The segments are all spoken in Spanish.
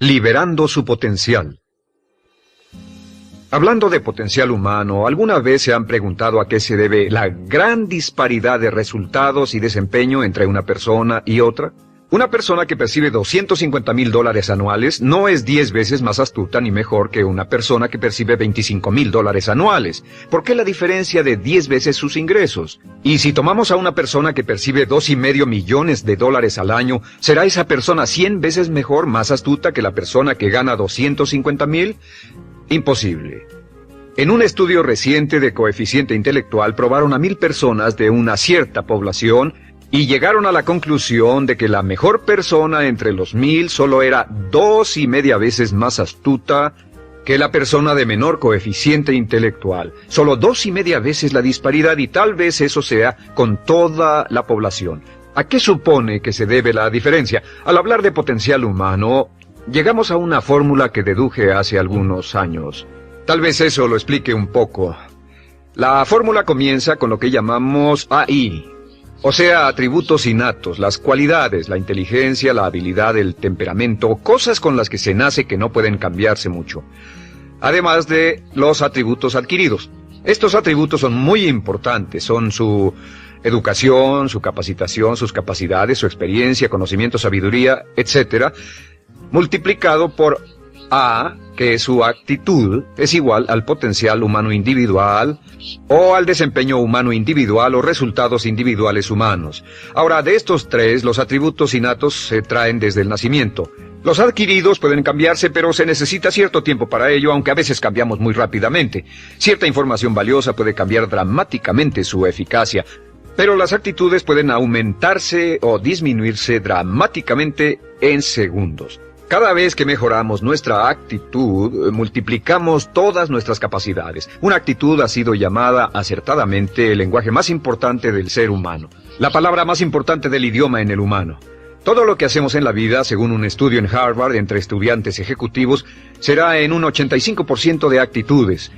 Liberando su potencial. Hablando de potencial humano, ¿alguna vez se han preguntado a qué se debe la gran disparidad de resultados y desempeño entre una persona y otra? Una persona que percibe $250,000 anuales no es 10 veces más astuta ni mejor que una persona que percibe $25,000 anuales. ¿Por qué la diferencia de 10 veces sus ingresos? Y si tomamos a una persona que percibe $2,5 millones al año, ¿será esa persona 100 veces mejor, más astuta que la persona que gana $250,000? Imposible. En un estudio reciente de coeficiente intelectual probaron a 1,000 personas de una cierta población y llegaron a la conclusión de que la mejor persona entre los 1,000 solo era 2,5 veces más astuta que la persona de menor coeficiente intelectual. Solo 2,5 veces la disparidad, y tal vez eso sea con toda la población. ¿A qué supone que se debe la diferencia? Al hablar de potencial humano, llegamos a una fórmula que deduje hace algunos años. Tal vez eso lo explique un poco. La fórmula comienza con lo que llamamos AI. O sea, atributos innatos, las cualidades, la inteligencia, la habilidad, el temperamento, cosas con las que se nace que no pueden cambiarse mucho. Además de los atributos adquiridos. Estos atributos son muy importantes, son su educación, su capacitación, sus capacidades, su experiencia, conocimiento, sabiduría, etc., multiplicado por A, que su actitud es igual al potencial humano individual o al desempeño humano individual o resultados individuales humanos. Ahora, de estos tres, los atributos innatos se traen desde el nacimiento. Los adquiridos pueden cambiarse, pero se necesita cierto tiempo para ello, aunque a veces cambiamos muy rápidamente. Cierta información valiosa puede cambiar dramáticamente su eficacia, pero las actitudes pueden aumentarse o disminuirse dramáticamente en segundos. Cada vez que mejoramos nuestra actitud, multiplicamos todas nuestras capacidades. Una actitud ha sido llamada acertadamente el lenguaje más importante del ser humano, la palabra más importante del idioma en el humano. Todo lo que hacemos en la vida, según un estudio en Harvard entre estudiantes ejecutivos, será en un 85% de actitudes.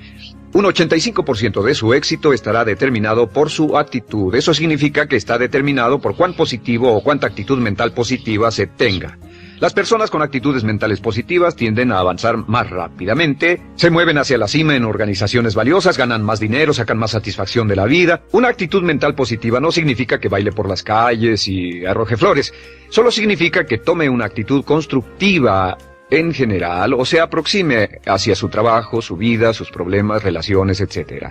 Un 85% de su éxito estará determinado por su actitud. Eso significa que está determinado por cuán positivo o cuánta actitud mental positiva se tenga. Las personas con actitudes mentales positivas tienden a avanzar más rápidamente, se mueven hacia la cima en organizaciones valiosas, ganan más dinero, sacan más satisfacción de la vida. Una actitud mental positiva no significa que baile por las calles y arroje flores. Solo significa que tome una actitud constructiva en general o se aproxime hacia su trabajo, su vida, sus problemas, relaciones, etc.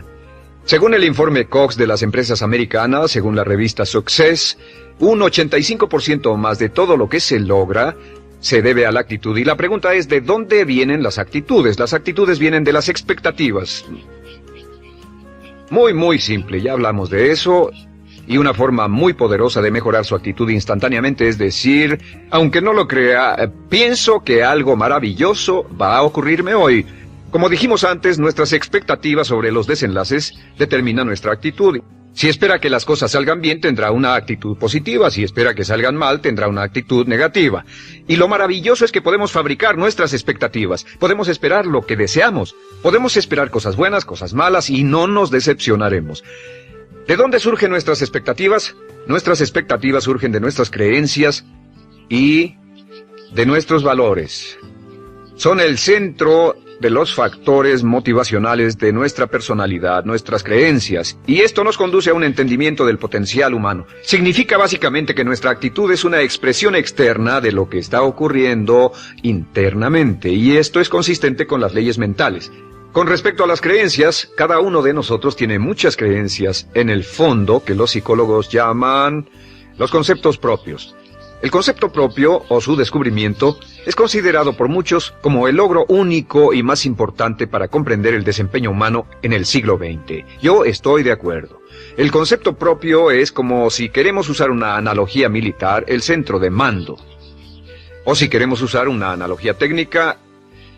Según el informe Cox de las empresas americanas, según la revista Success, un 85% o más de todo lo que se logra se debe a la actitud. Y la pregunta es, ¿de dónde vienen las actitudes? Las actitudes vienen de las expectativas. Muy simple, ya hablamos de eso. Y una forma muy poderosa de mejorar su actitud instantáneamente es decir, aunque no lo crea, pienso que algo maravilloso va a ocurrirme hoy. Como dijimos antes, nuestras expectativas sobre los desenlaces determinan nuestra actitud. Si espera que las cosas salgan bien, tendrá una actitud positiva. Si espera que salgan mal, tendrá una actitud negativa. Y lo maravilloso es que podemos fabricar nuestras expectativas. Podemos esperar lo que deseamos. Podemos esperar cosas buenas, cosas malas, y no nos decepcionaremos. ¿De dónde surgen nuestras expectativas? Nuestras expectativas surgen de nuestras creencias y de nuestros valores. Son el centro de los factores motivacionales de nuestra personalidad, nuestras creencias, y esto nos conduce a un entendimiento del potencial humano. Significa básicamente que nuestra actitud es una expresión externa de lo que está ocurriendo internamente, y esto es consistente con las leyes mentales. Con respecto a las creencias, cada uno de nosotros tiene muchas creencias en el fondo que los psicólogos llaman los conceptos propios. El concepto propio, o su descubrimiento, es considerado por muchos como el logro único y más importante para comprender el desempeño humano en el siglo XX. Yo estoy de acuerdo. El concepto propio es como, si queremos usar una analogía militar, el centro de mando. O si queremos usar una analogía técnica,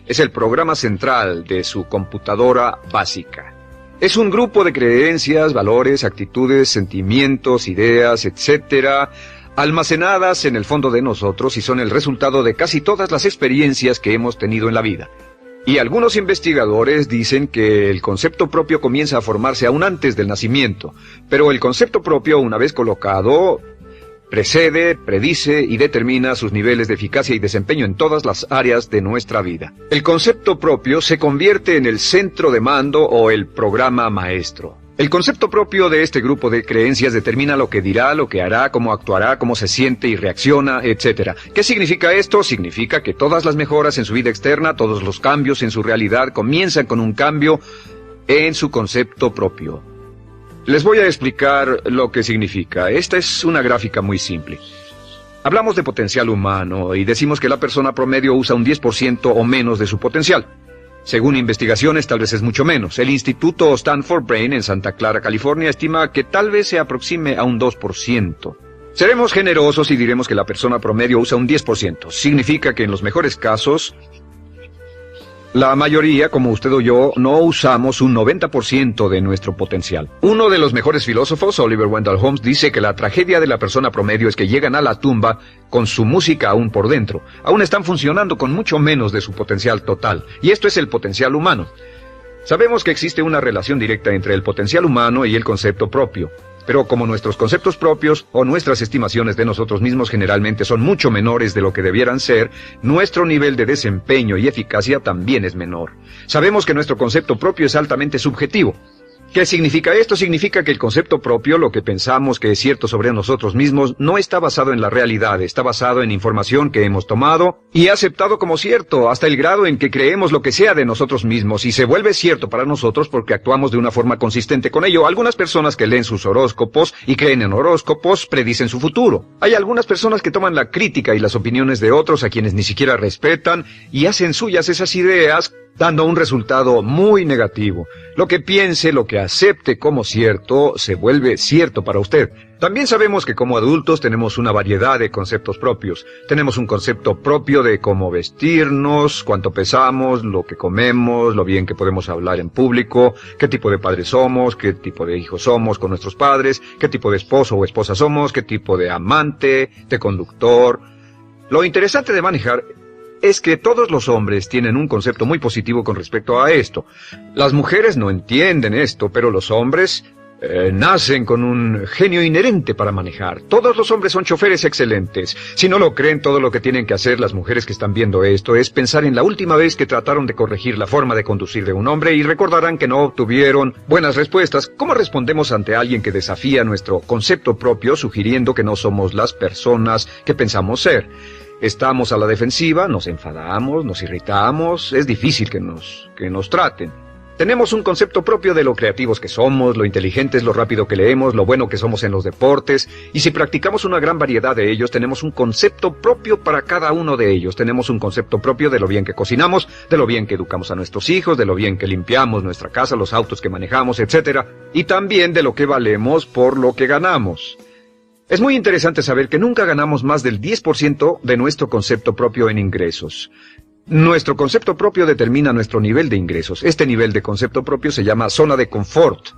es el programa central de su computadora básica. Es un grupo de creencias, valores, actitudes, sentimientos, ideas, etc., almacenadas en el fondo de nosotros y son el resultado de casi todas las experiencias que hemos tenido en la vida. Y algunos investigadores dicen que el concepto propio comienza a formarse aún antes del nacimiento, pero el concepto propio, una vez colocado, Precede, predice y determina sus niveles de eficacia y desempeño en todas las áreas de nuestra vida. El concepto propio se convierte en el centro de mando o el programa maestro. El concepto propio de este grupo de creencias determina lo que dirá, lo que hará, cómo actuará, cómo se siente y reacciona, etc. ¿Qué significa esto? Significa que todas las mejoras en su vida externa, todos los cambios en su realidad comienzan con un cambio en su concepto propio. Les voy a explicar lo que significa. Esta es una gráfica muy simple. Hablamos de potencial humano y decimos que la persona promedio usa un 10% o menos de su potencial. Según investigaciones, tal vez es mucho menos. El Instituto Stanford Brain en Santa Clara, California, estima que tal vez se aproxime a un 2%. Seremos generosos y diremos que la persona promedio usa un 10%. Significa que en los mejores casos, la mayoría, como usted o yo, no usamos un 90% de nuestro potencial. Uno de los mejores filósofos, Oliver Wendell Holmes, dice que la tragedia de la persona promedio es que llegan a la tumba con su música aún por dentro. Aún están funcionando con mucho menos de su potencial total. Y esto es el potencial humano. Sabemos que existe una relación directa entre el potencial humano y el concepto propio. Pero como nuestros conceptos propios o nuestras estimaciones de nosotros mismos generalmente son mucho menores de lo que debieran ser, nuestro nivel de desempeño y eficacia también es menor. Sabemos que nuestro concepto propio es altamente subjetivo. ¿Qué significa esto? Significa que el concepto propio, lo que pensamos que es cierto sobre nosotros mismos, no está basado en la realidad, está basado en información que hemos tomado y aceptado como cierto, hasta el grado en que creemos lo que sea de nosotros mismos y se vuelve cierto para nosotros porque actuamos de una forma consistente con ello. Algunas personas que leen sus horóscopos y creen en horóscopos predicen su futuro. Hay algunas personas que toman la crítica y las opiniones de otros a quienes ni siquiera respetan y hacen suyas esas ideas, dando un resultado muy negativo. Lo que piense, lo que acepte como cierto, se vuelve cierto para usted. También sabemos que como adultos tenemos una variedad de conceptos propios. Tenemos un concepto propio de cómo vestirnos, cuánto pesamos, lo que comemos, lo bien que podemos hablar en público, qué tipo de padres somos, qué tipo de hijos somos con nuestros padres, qué tipo de esposo o esposa somos, qué tipo de amante, de conductor. Lo interesante de manejar es que todos los hombres tienen un concepto muy positivo con respecto a esto. Las mujeres no entienden esto, pero los hombres nacen con un genio inherente para manejar. Todos los hombres son choferes excelentes. Si no lo creen, todo lo que tienen que hacer las mujeres que están viendo esto es pensar en la última vez que trataron de corregir la forma de conducir de un hombre y recordarán que no obtuvieron buenas respuestas. ¿Cómo respondemos ante alguien que desafía nuestro concepto propio, sugiriendo que no somos las personas que pensamos ser? Estamos a la defensiva, nos enfadamos, nos irritamos, es difícil que nos traten. Tenemos un concepto propio de lo creativos que somos, lo inteligentes, lo rápido que leemos, lo bueno que somos en los deportes, y si practicamos una gran variedad de ellos, tenemos un concepto propio para cada uno de ellos. Tenemos un concepto propio de lo bien que cocinamos, de lo bien que educamos a nuestros hijos, de lo bien que limpiamos nuestra casa, los autos que manejamos, etc. Y también de lo que valemos por lo que ganamos. Es muy interesante saber que nunca ganamos más del 10% de nuestro concepto propio en ingresos. Nuestro concepto propio determina nuestro nivel de ingresos. Este nivel de concepto propio se llama zona de confort.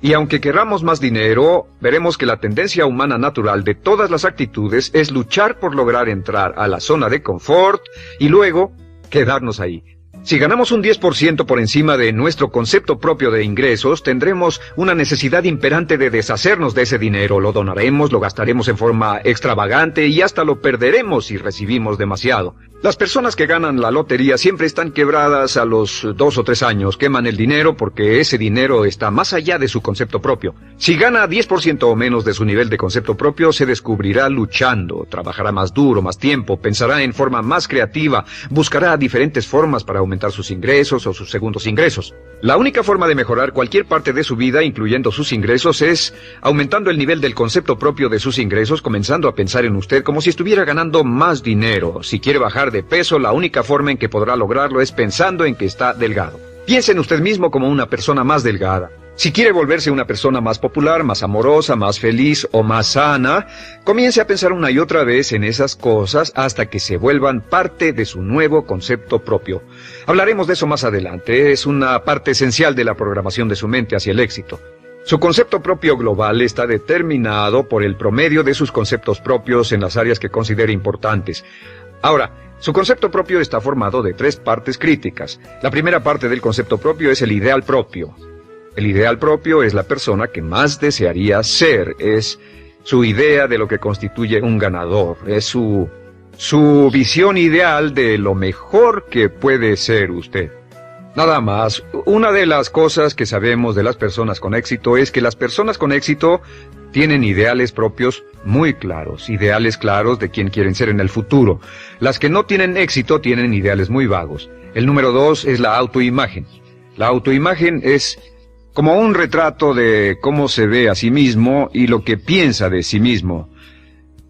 Y aunque queramos más dinero, veremos que la tendencia humana natural de todas las actitudes es luchar por lograr entrar a la zona de confort y luego quedarnos ahí. Si ganamos un 10% por encima de nuestro concepto propio de ingresos, tendremos una necesidad imperante de deshacernos de ese dinero. Lo donaremos, lo gastaremos en forma extravagante y hasta lo perderemos si recibimos demasiado. Las personas que ganan la lotería siempre están quebradas a los 2 o 3 años. Queman el dinero porque ese dinero está más allá de su concepto propio. Si gana 10% o menos de su nivel de concepto propio, se descubrirá luchando, trabajará más duro, más tiempo, pensará en forma más creativa, buscará diferentes formas para aumentar sus ingresos o sus segundos ingresos. La única forma de mejorar cualquier parte de su vida, incluyendo sus ingresos, es aumentando el nivel del concepto propio de sus ingresos, comenzando a pensar en usted como si estuviera ganando más dinero. Si quiere bajar de peso, la única forma en que podrá lograrlo es pensando en que está delgado. Piense en usted mismo como una persona más delgada. Si quiere volverse una persona más popular, más amorosa, más feliz o más sana, comience a pensar una y otra vez en esas cosas hasta que se vuelvan parte de su nuevo concepto propio. Hablaremos de eso más adelante. Es una parte esencial de la programación de su mente hacia el éxito. Su concepto propio global está determinado por el promedio de sus conceptos propios en las áreas que considere importantes. Ahora, su concepto propio está formado de 3 partes críticas. La primera parte del concepto propio es el ideal propio. El ideal propio es la persona que más desearía ser, es su idea de lo que constituye un ganador, es su visión ideal de lo mejor que puede ser usted. Nada más, una de las cosas que sabemos de las personas con éxito es que las personas con éxito tienen ideales propios muy claros, ideales claros de quién quieren ser en el futuro. Las que no tienen éxito tienen ideales muy vagos. El número 2 es la autoimagen. La autoimagen es como un retrato de cómo se ve a sí mismo y lo que piensa de sí mismo.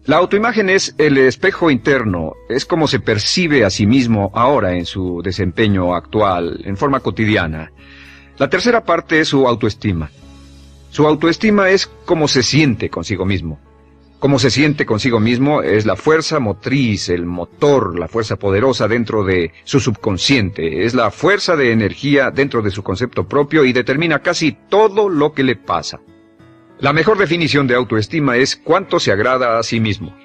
La autoimagen es el espejo interno, es como se percibe a sí mismo ahora en su desempeño actual, en forma cotidiana. La tercera parte es su autoestima. Su autoestima es cómo se siente consigo mismo. Cómo se siente consigo mismo es la fuerza motriz, el motor, la fuerza poderosa dentro de su subconsciente. Es la fuerza de energía dentro de su concepto propio y determina casi todo lo que le pasa. La mejor definición de autoestima es cuánto se agrada a sí mismo.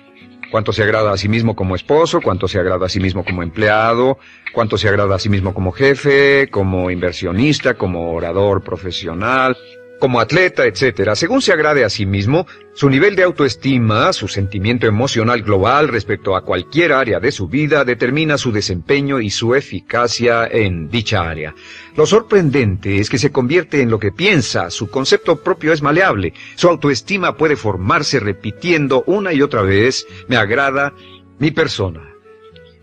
Cuánto se agrada a sí mismo como esposo, cuánto se agrada a sí mismo como empleado, cuánto se agrada a sí mismo como jefe, como inversionista, como orador profesional, como atleta, etc. Según se agrade a sí mismo, su nivel de autoestima, su sentimiento emocional global respecto a cualquier área de su vida determina su desempeño y su eficacia en dicha área. Lo sorprendente es que se convierte en lo que piensa, su concepto propio es maleable, su autoestima puede formarse repitiendo una y otra vez, me agrada mi persona,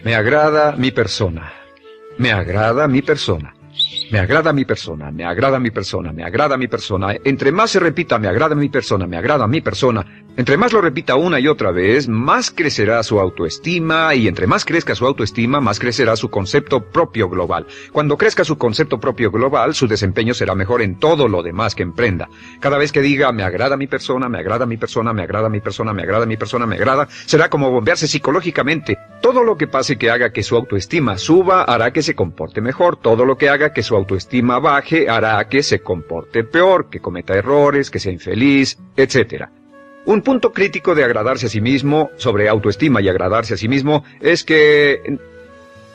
me agrada mi persona, me agrada mi persona. Me agrada mi persona, me agrada mi persona, me agrada mi persona. Entre más se repita, me agrada mi persona, me agrada mi persona. Entre más lo repita una y otra vez, más crecerá su autoestima y entre más crezca su autoestima, más crecerá su concepto propio global. Cuando crezca su concepto propio global, su desempeño será mejor en todo lo demás que emprenda. Cada vez que diga, me agrada mi persona, me agrada mi persona, me agrada mi persona, me agrada mi persona, me agrada, será como bombearse psicológicamente. Todo lo que pase que haga que su autoestima suba, hará que se comporte mejor. Todo lo que haga que su autoestima baje, hará que se comporte peor, que cometa errores, que sea infeliz, etc. Un punto crítico de agradarse a sí mismo, sobre autoestima y agradarse a sí mismo, es que,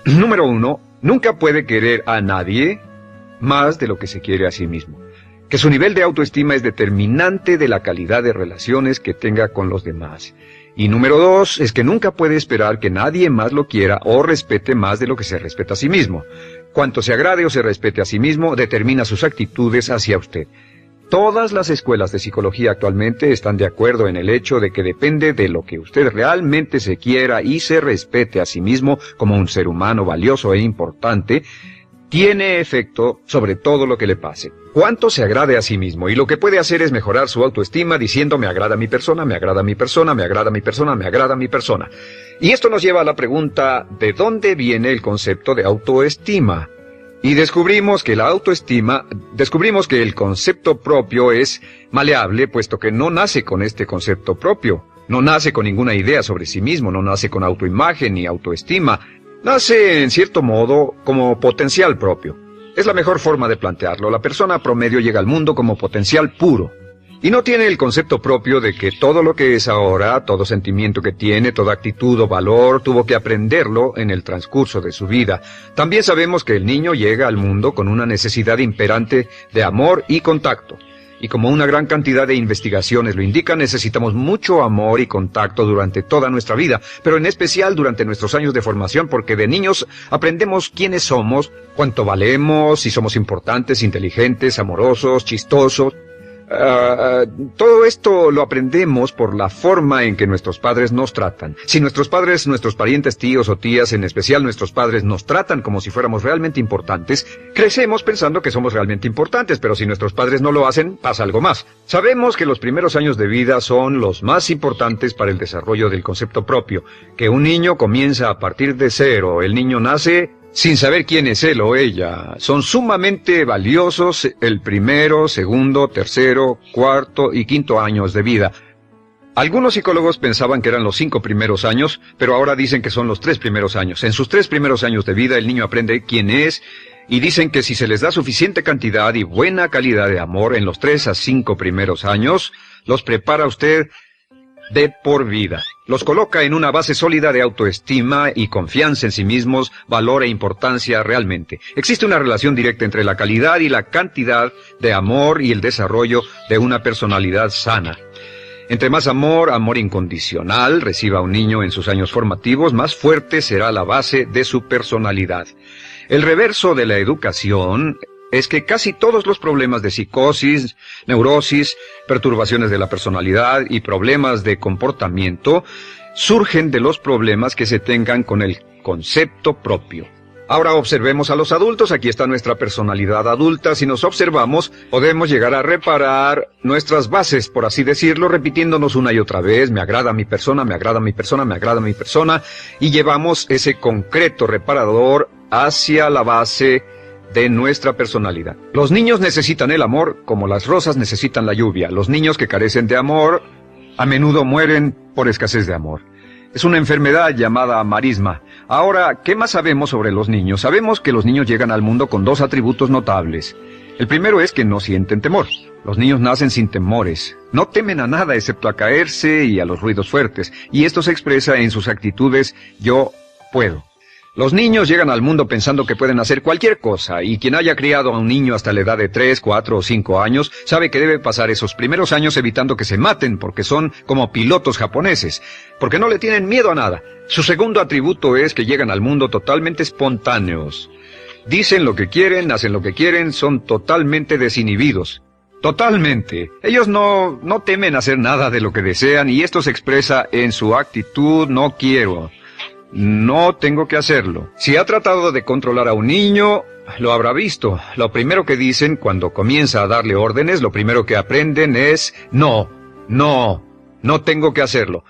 número 1, nunca puede querer a nadie más de lo que se quiere a sí mismo. Que su nivel de autoestima es determinante de la calidad de relaciones que tenga con los demás. Y número 2, es que nunca puede esperar que nadie más lo quiera o respete más de lo que se respeta a sí mismo. Cuanto se agrade o se respete a sí mismo, determina sus actitudes hacia usted. Todas las escuelas de psicología actualmente están de acuerdo en el hecho de que depende de lo que usted realmente se quiera y se respete a sí mismo como un ser humano valioso e importante, tiene efecto sobre todo lo que le pase. Cuánto se agrade a sí mismo y lo que puede hacer es mejorar su autoestima diciendo me agrada mi persona, me agrada mi persona, me agrada mi persona, me agrada mi persona. Y esto nos lleva a la pregunta, ¿de dónde viene el concepto de autoestima? Y descubrimos que el concepto propio es maleable, puesto que no nace con este concepto propio, no nace con ninguna idea sobre sí mismo, no nace con autoimagen ni autoestima, nace en cierto modo como potencial propio. Es la mejor forma de plantearlo. La persona promedio llega al mundo como potencial puro. Y no tiene el concepto propio de que todo lo que es ahora, todo sentimiento que tiene, toda actitud o valor, tuvo que aprenderlo en el transcurso de su vida. También sabemos que el niño llega al mundo con una necesidad imperante de amor y contacto. Y como una gran cantidad de investigaciones lo indican, necesitamos mucho amor y contacto durante toda nuestra vida, pero en especial durante nuestros años de formación, porque de niños aprendemos quiénes somos, cuánto valemos, si somos importantes, inteligentes, amorosos, chistosos. Todo esto lo aprendemos por la forma en que nuestros padres nos tratan. Si nuestros padres, nuestros parientes, tíos o tías, en especial nuestros padres, nos tratan como si fuéramos realmente importantes, crecemos pensando que somos realmente importantes, pero si nuestros padres no lo hacen, pasa algo más. Sabemos que los primeros años de vida son los más importantes para el desarrollo del concepto propio, que un niño comienza a partir de cero. El niño nace sin saber quién es él o ella. Son sumamente valiosos el primero, segundo, tercero, cuarto y quinto años de vida. Algunos psicólogos pensaban que eran los 5 primeros años, pero ahora dicen que son los 3 primeros años. En sus 3 primeros años de vida el niño aprende quién es y dicen que si se les da suficiente cantidad y buena calidad de amor en los 3 a 5 primeros años, los prepara usted de por vida. Los coloca en una base sólida de autoestima y confianza en sí mismos, valor e importancia realmente. Existe una relación directa entre la calidad y la cantidad de amor y el desarrollo de una personalidad sana. Entre más amor, amor incondicional, reciba un niño en sus años formativos, más fuerte será la base de su personalidad. El reverso de la educación es que casi todos los problemas de psicosis, neurosis, perturbaciones de la personalidad y problemas de comportamiento surgen de los problemas que se tengan con el concepto propio. Ahora observemos a los adultos. Aquí está nuestra personalidad adulta. Si nos observamos, podemos llegar a reparar nuestras bases, por así decirlo, repitiéndonos una y otra vez: me agrada mi persona, me agrada mi persona, me agrada mi persona, y llevamos ese concreto reparador hacia la base de nuestra personalidad. Los niños necesitan el amor como las rosas necesitan la lluvia. Los niños que carecen de amor a menudo mueren por escasez de amor. Es una enfermedad llamada marisma. Ahora, ¿qué más sabemos sobre los niños? Sabemos que los niños llegan al mundo con dos atributos notables. El primero es que no sienten temor. Los niños nacen sin temores. No temen a nada excepto a caerse y a los ruidos fuertes. Y esto se expresa en sus actitudes: yo puedo. Los niños llegan al mundo pensando que pueden hacer cualquier cosa, y quien haya criado a un niño hasta la edad de 3, 4 o 5 años sabe que debe pasar esos primeros años evitando que se maten, porque son como pilotos japoneses, porque no le tienen miedo a nada. Su segundo atributo es que llegan al mundo totalmente espontáneos. Dicen lo que quieren, hacen lo que quieren, son totalmente desinhibidos. Totalmente. Ellos no temen hacer nada de lo que desean, y esto se expresa en su actitud: no quiero. No tengo que hacerlo. Si ha tratado de controlar a un niño, lo habrá visto. Lo primero que dicen cuando comienza a darle órdenes, lo primero que aprenden es: no tengo que hacerlo.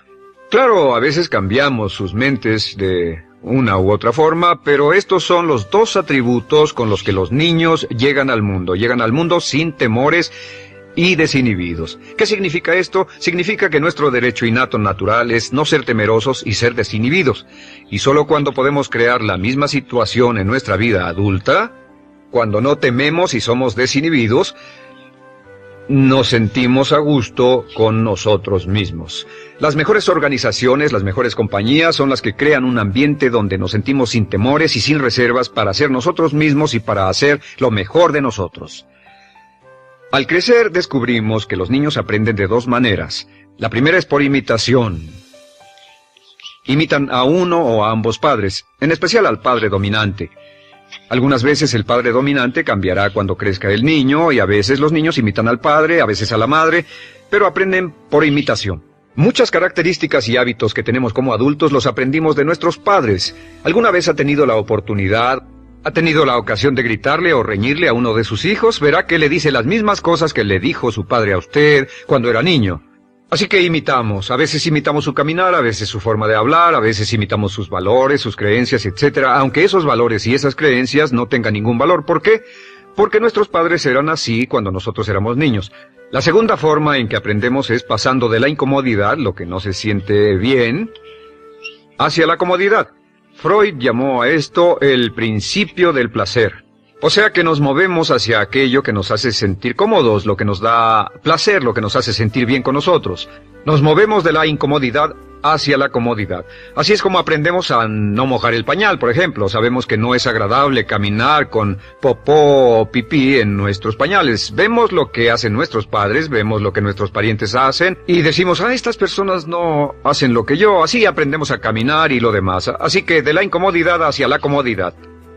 Claro, a veces cambiamos sus mentes de una u otra forma, pero estos son los dos atributos con los que los niños llegan al mundo. Llegan al mundo sin temores y desinhibidos. ¿Qué significa esto? Significa que nuestro derecho innato natural es no ser temerosos y ser desinhibidos. Y solo cuando podemos crear la misma situación en nuestra vida adulta, cuando no tememos y somos desinhibidos, nos sentimos a gusto con nosotros mismos. Las mejores organizaciones, las mejores compañías son las que crean un ambiente donde nos sentimos sin temores y sin reservas para ser nosotros mismos y para hacer lo mejor de nosotros. Al crecer descubrimos que los niños aprenden de dos maneras. La primera es por imitación. Imitan a uno o a ambos padres, en especial al padre dominante. Algunas veces el padre dominante cambiará cuando crezca el niño, y a veces los niños imitan al padre, a veces a la madre, pero aprenden por imitación. Muchas características y hábitos que tenemos como adultos los aprendimos de nuestros padres. ¿Alguna vez ha tenido la ocasión de gritarle o reñirle a uno de sus hijos? Verá que le dice las mismas cosas que le dijo su padre a usted cuando era niño. Así que imitamos. A veces imitamos su caminar, a veces su forma de hablar, a veces imitamos sus valores, sus creencias, etc. Aunque esos valores y esas creencias no tengan ningún valor. ¿Por qué? Porque nuestros padres eran así cuando nosotros éramos niños. La segunda forma en que aprendemos es pasando de la incomodidad, lo que no se siente bien, hacia la comodidad. Freud llamó a esto el principio del placer. O sea que nos movemos hacia aquello que nos hace sentir cómodos, lo que nos da placer, lo que nos hace sentir bien con nosotros. Nos movemos de la incomodidad hacia la comodidad. Así es como aprendemos a no mojar el pañal, por ejemplo. Sabemos que no es agradable caminar con popó o pipí en nuestros pañales. Vemos lo que hacen nuestros padres, vemos lo que nuestros parientes hacen y decimos: estas personas no hacen lo que yo. Así aprendemos a caminar y lo demás. Así que de la incomodidad hacia la comodidad.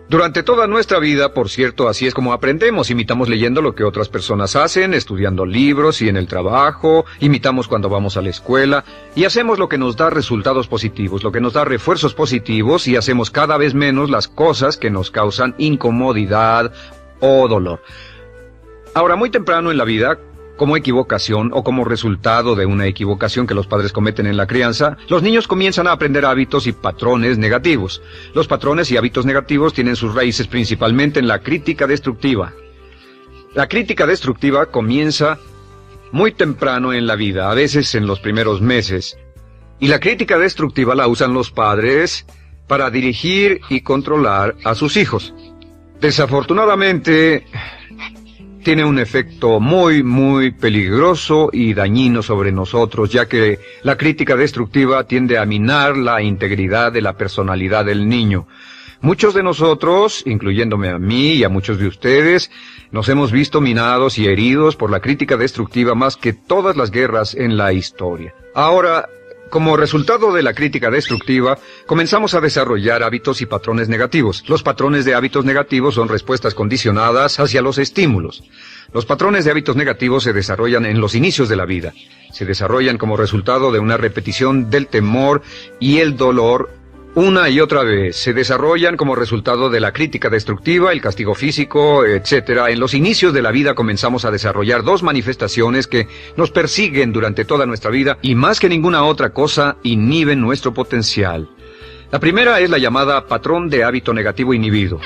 Durante toda nuestra vida, por cierto, así es como aprendemos. Imitamos leyendo lo que otras personas hacen, estudiando libros y en el trabajo, imitamos cuando vamos a la escuela, y hacemos lo que nos da resultados positivos, lo que nos da refuerzos positivos, y hacemos cada vez menos las cosas que nos causan incomodidad o dolor. Ahora, muy temprano en la vida, como equivocación o como resultado de una equivocación que los padres cometen en la crianza, los niños comienzan a aprender hábitos y patrones negativos. Los patrones y hábitos negativos tienen sus raíces principalmente en la crítica destructiva. La crítica destructiva comienza muy temprano en la vida, a veces en los primeros meses. Y la crítica destructiva la usan los padres para dirigir y controlar a sus hijos. Desafortunadamente, tiene un efecto muy peligroso y dañino sobre nosotros, ya que la crítica destructiva tiende a minar la integridad de la personalidad del niño. Muchos de nosotros, incluyéndome a mí y a muchos de ustedes, nos hemos visto minados y heridos por la crítica destructiva más que todas las guerras en la historia. Ahora, como resultado de la crítica destructiva, comenzamos a desarrollar hábitos y patrones negativos. Los patrones de hábitos negativos son respuestas condicionadas hacia los estímulos. Los patrones de hábitos negativos se desarrollan en los inicios de la vida. Se desarrollan como resultado de una repetición del temor y el dolor una y otra vez. Se desarrollan como resultado de la crítica destructiva, el castigo físico, etc. En los inicios de la vida comenzamos a desarrollar dos manifestaciones que nos persiguen durante toda nuestra vida y más que ninguna otra cosa inhiben nuestro potencial. La primera es la llamada patrón de hábito negativo inhibido.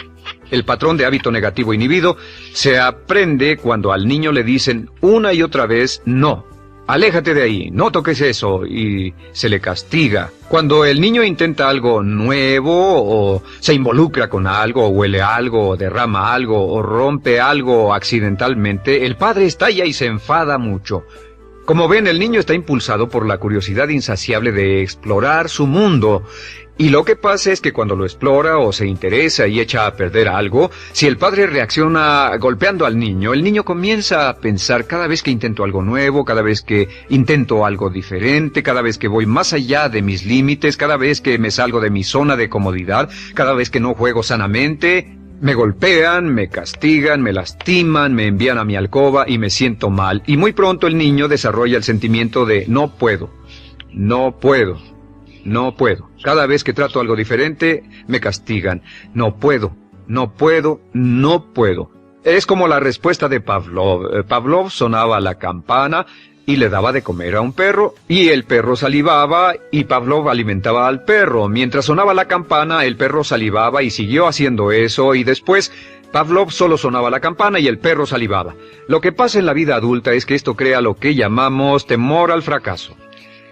El patrón de hábito negativo inhibido se aprende cuando al niño le dicen una y otra vez no. Aléjate de ahí, no toques eso, y se le castiga. Cuando el niño intenta algo nuevo, o se involucra con algo, o huele algo, o derrama algo, o rompe algo accidentalmente, el padre estalla y se enfada mucho. Como ven, el niño está impulsado por la curiosidad insaciable de explorar su mundo. Y lo que pasa es que cuando lo explora o se interesa y echa a perder algo, si el padre reacciona golpeando al niño, el niño comienza a pensar cada vez que intento algo nuevo, cada vez que intento algo diferente, cada vez que voy más allá de mis límites, cada vez que me salgo de mi zona de comodidad, cada vez que no juego sanamente, me golpean, me castigan, me lastiman, me envían a mi alcoba y me siento mal. Y muy pronto el niño desarrolla el sentimiento de no puedo, no puedo. No puedo. Cada vez que trato algo diferente, me castigan. No puedo, no puedo, no puedo. Es como la respuesta de Pavlov. Pavlov sonaba la campana y le daba de comer a un perro, y el perro salivaba, y Pavlov alimentaba al perro. Mientras sonaba la campana, el perro salivaba y siguió haciendo eso, y después Pavlov solo sonaba la campana y el perro salivaba. Lo que pasa en la vida adulta es que esto crea lo que llamamos temor al fracaso.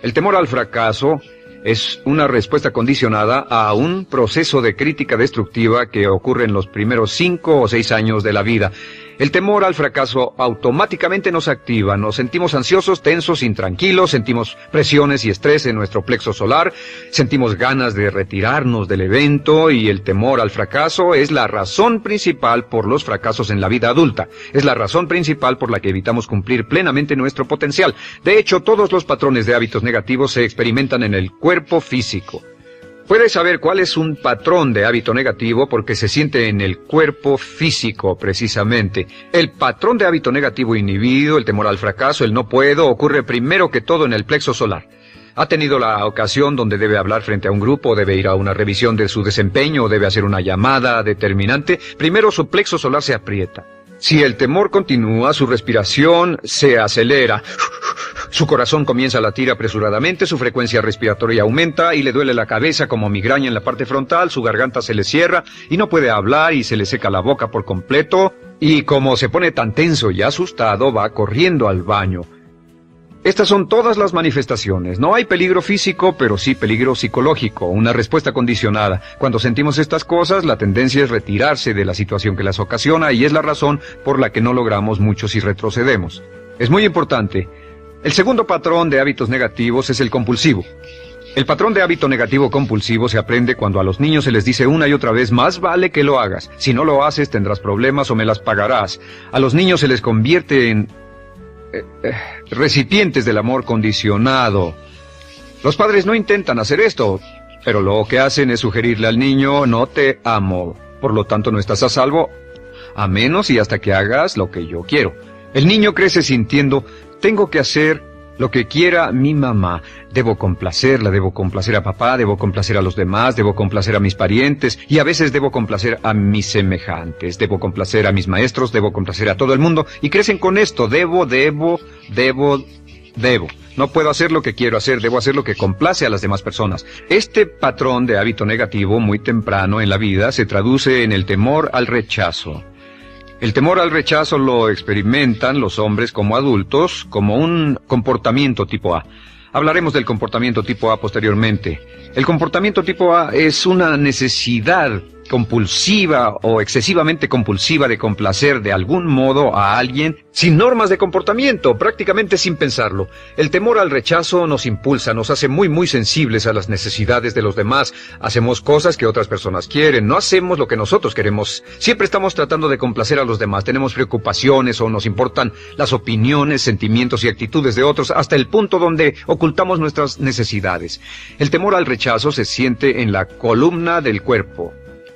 El temor al fracaso es una respuesta condicionada a un proceso de crítica destructiva que ocurre en los primeros 5 o 6 años de la vida. El temor al fracaso automáticamente nos activa, nos sentimos ansiosos, tensos, intranquilos, sentimos presiones y estrés en nuestro plexo solar, sentimos ganas de retirarnos del evento y el temor al fracaso es la razón principal por los fracasos en la vida adulta. Es la razón principal por la que evitamos cumplir plenamente nuestro potencial. De hecho, todos los patrones de hábitos negativos se experimentan en el cuerpo físico. Puedes saber cuál es un patrón de hábito negativo porque se siente en el cuerpo físico, precisamente. El patrón de hábito negativo inhibido, el temor al fracaso, el no puedo, ocurre primero que todo en el plexo solar. ¿Ha tenido la ocasión donde debe hablar frente a un grupo, debe ir a una revisión de su desempeño o debe hacer una llamada determinante? Primero su plexo solar se aprieta. Si el temor continúa, su respiración se acelera. Su corazón comienza a latir apresuradamente, su frecuencia respiratoria aumenta y le duele la cabeza como migraña en la parte frontal, su garganta se le cierra y no puede hablar y se le seca la boca por completo. Y como se pone tan tenso y asustado, va corriendo al baño. Estas son todas las manifestaciones. No hay peligro físico, pero sí peligro psicológico, una respuesta condicionada. Cuando sentimos estas cosas, la tendencia es retirarse de la situación que las ocasiona y es la razón por la que no logramos mucho si retrocedemos. Es muy importante. El segundo patrón de hábitos negativos es el compulsivo. El patrón de hábito negativo compulsivo se aprende cuando a los niños se les dice una y otra vez, más vale que lo hagas. Si no lo haces, tendrás problemas o me las pagarás. A los niños se les convierte en recipientes del amor condicionado. Los padres no intentan hacer esto, pero lo que hacen es sugerirle al niño, no te amo. Por lo tanto, no estás a salvo, a menos y hasta que hagas lo que yo quiero. El niño crece sintiendo, tengo que hacer lo que quiera mi mamá. Debo complacerla, debo complacer a papá, debo complacer a los demás, debo complacer a mis parientes y a veces debo complacer a mis semejantes, debo complacer a mis maestros, debo complacer a todo el mundo y crecen con esto, debo. No puedo hacer lo que quiero hacer, debo hacer lo que complace a las demás personas. Este patrón de hábito negativo muy temprano en la vida se traduce en el temor al rechazo. El temor al rechazo lo experimentan los hombres como adultos como un comportamiento tipo A. Hablaremos del comportamiento tipo A posteriormente. El comportamiento tipo A es una necesidad compulsiva o excesivamente compulsiva de complacer de algún modo a alguien sin normas de comportamiento, prácticamente sin pensarlo. El temor al rechazo nos impulsa, nos hace muy sensibles a las necesidades de los demás. Hacemos cosas que otras personas quieren, no hacemos lo que nosotros queremos. Siempre estamos tratando de complacer a los demás, tenemos preocupaciones o nos importan las opiniones, sentimientos y actitudes de otros hasta el punto donde ocultamos nuestras necesidades. El temor al rechazo se siente en la columna del cuerpo.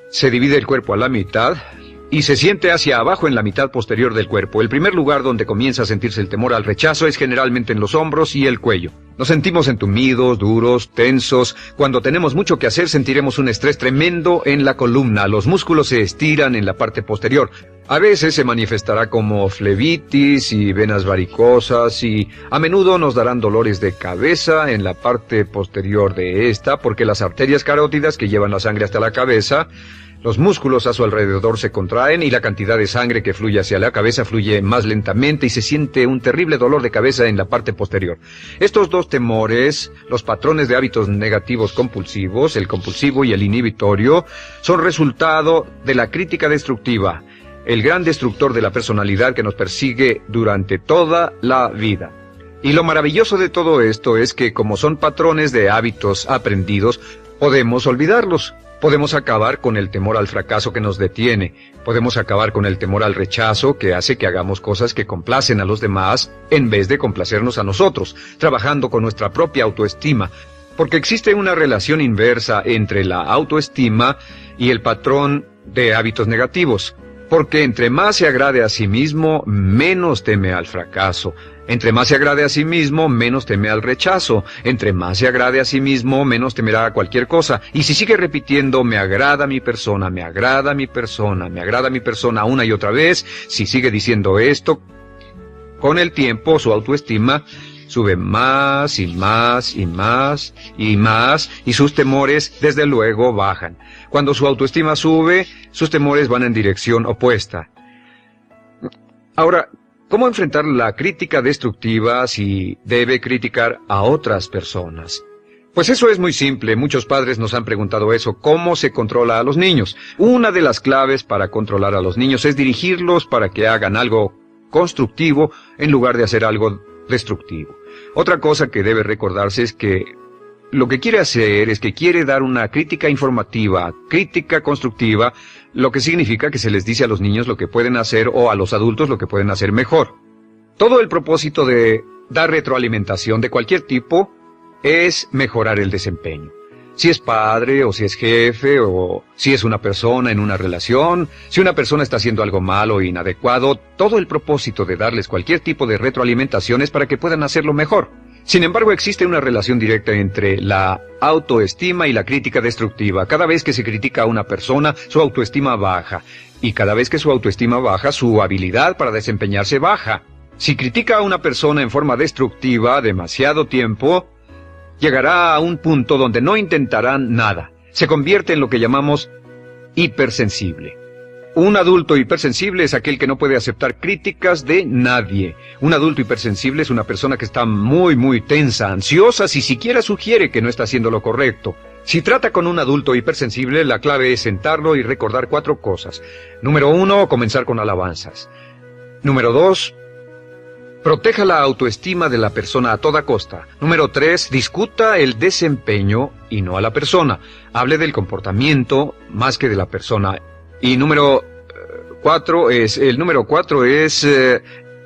Se divide el cuerpo a la mitad y se siente hacia abajo en la mitad posterior del cuerpo. El primer lugar donde comienza a sentirse el temor al rechazo es generalmente en los hombros y el cuello. Nos sentimos entumidos, duros, tensos. Cuando tenemos mucho que hacer sentiremos un estrés tremendo en la columna. Los músculos se estiran en la parte posterior. A veces se manifestará como flebitis y venas varicosas y a menudo nos darán dolores de cabeza en la parte posterior de esta porque las arterias carótidas que llevan la sangre hasta la cabeza, los músculos a su alrededor se contraen y la cantidad de sangre que fluye hacia la cabeza fluye más lentamente y se siente un terrible dolor de cabeza en la parte posterior. Estos dos temores, los patrones de hábitos negativos compulsivos, el compulsivo y el inhibitorio, son resultado de la crítica destructiva, el gran destructor de la personalidad que nos persigue durante toda la vida. Y lo maravilloso de todo esto es que como son patrones de hábitos aprendidos, podemos olvidarlos. Podemos acabar con el temor al fracaso que nos detiene. Podemos acabar con el temor al rechazo que hace que hagamos cosas que complacen a los demás en vez de complacernos a nosotros, trabajando con nuestra propia autoestima. Porque existe una relación inversa entre la autoestima y el patrón de hábitos negativos. Porque entre más se agrade a sí mismo, menos teme al fracaso. Entre más se agrade a sí mismo, menos teme al rechazo. Entre más se agrade a sí mismo, menos temerá a cualquier cosa. Y si sigue repitiendo, me agrada mi persona, me agrada mi persona, me agrada mi persona una y otra vez, si sigue diciendo esto, con el tiempo su autoestima sube más y más y más y más y sus temores desde luego bajan. Cuando su autoestima sube, sus temores van en dirección opuesta. Ahora, ¿cómo enfrentar la crítica destructiva si debe criticar a otras personas? Pues eso es muy simple. Muchos padres nos han preguntado eso. ¿Cómo se controla a los niños? Una de las claves para controlar a los niños es dirigirlos para que hagan algo constructivo en lugar de hacer algo destructivo. Otra cosa que debe recordarse es que lo que quiere hacer es que quiere dar una crítica informativa, crítica constructiva, lo que significa que se les dice a los niños lo que pueden hacer o a los adultos lo que pueden hacer mejor. Todo el propósito de dar retroalimentación de cualquier tipo es mejorar el desempeño. Si es padre o si es jefe o si es una persona en una relación, si una persona está haciendo algo malo o inadecuado, todo el propósito de darles cualquier tipo de retroalimentación es para que puedan hacerlo mejor. Sin embargo, existe una relación directa entre la autoestima y la crítica destructiva. Cada vez que se critica a una persona, su autoestima baja. Y cada vez que su autoestima baja, su habilidad para desempeñarse baja. Si critica a una persona en forma destructiva demasiado tiempo, llegará a un punto donde no intentarán nada. Se convierte en lo que llamamos hipersensible. Un adulto hipersensible es aquel que no puede aceptar críticas de nadie. Un adulto hipersensible es una persona que está muy tensa, ansiosa, si siquiera sugiere que no está haciendo lo correcto. Si trata con un adulto hipersensible, la clave es sentarlo y recordar 4 cosas. Número 1, comenzar con alabanzas. Número 2, proteja la autoestima de la persona a toda costa. Número 3, discuta el desempeño y no a la persona. Hable del comportamiento más que de la persona. Y número 4 es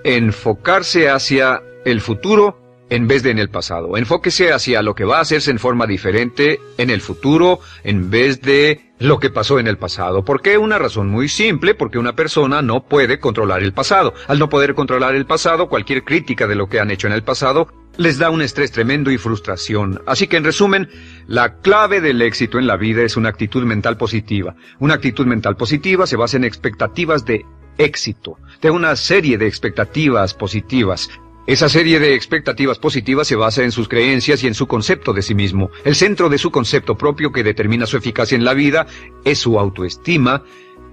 enfocarse hacia el futuro en vez de en el pasado. Enfóquese hacia lo que va a hacerse en forma diferente en el futuro en vez de lo que pasó en el pasado. ¿Por qué? Una razón muy simple, porque una persona no puede controlar el pasado. Al no poder controlar el pasado, cualquier crítica de lo que han hecho en el pasado les da un estrés tremendo y frustración. Así que en resumen, la clave del éxito en la vida es una actitud mental positiva. Una actitud mental positiva se basa en expectativas de éxito, de una serie de expectativas positivas. Esa serie de expectativas positivas se basa en sus creencias y en su concepto de sí mismo. El centro de su concepto propio que determina su eficacia en la vida es su autoestima,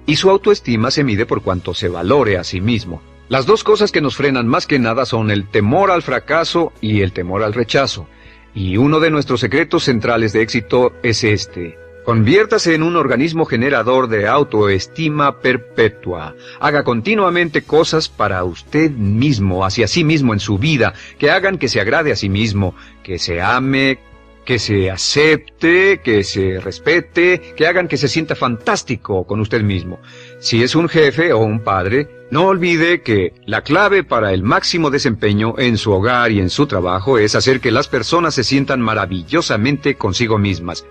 y su autoestima se mide por cuanto se valore a sí mismo. Las dos cosas que nos frenan más que nada son el temor al fracaso y el temor al rechazo. Y uno de nuestros secretos centrales de éxito es este: Conviértase en un organismo generador de autoestima perpetua. Haga continuamente cosas para usted mismo, hacia sí mismo en su vida, que hagan que se agrade a sí mismo, que se ame, que se acepte, que se respete, que hagan que se sienta fantástico con usted mismo. Si es un jefe o un padre, no olvide que la clave para el máximo desempeño en su hogar y en su trabajo es hacer que las personas se sientan maravillosamente consigo mismas.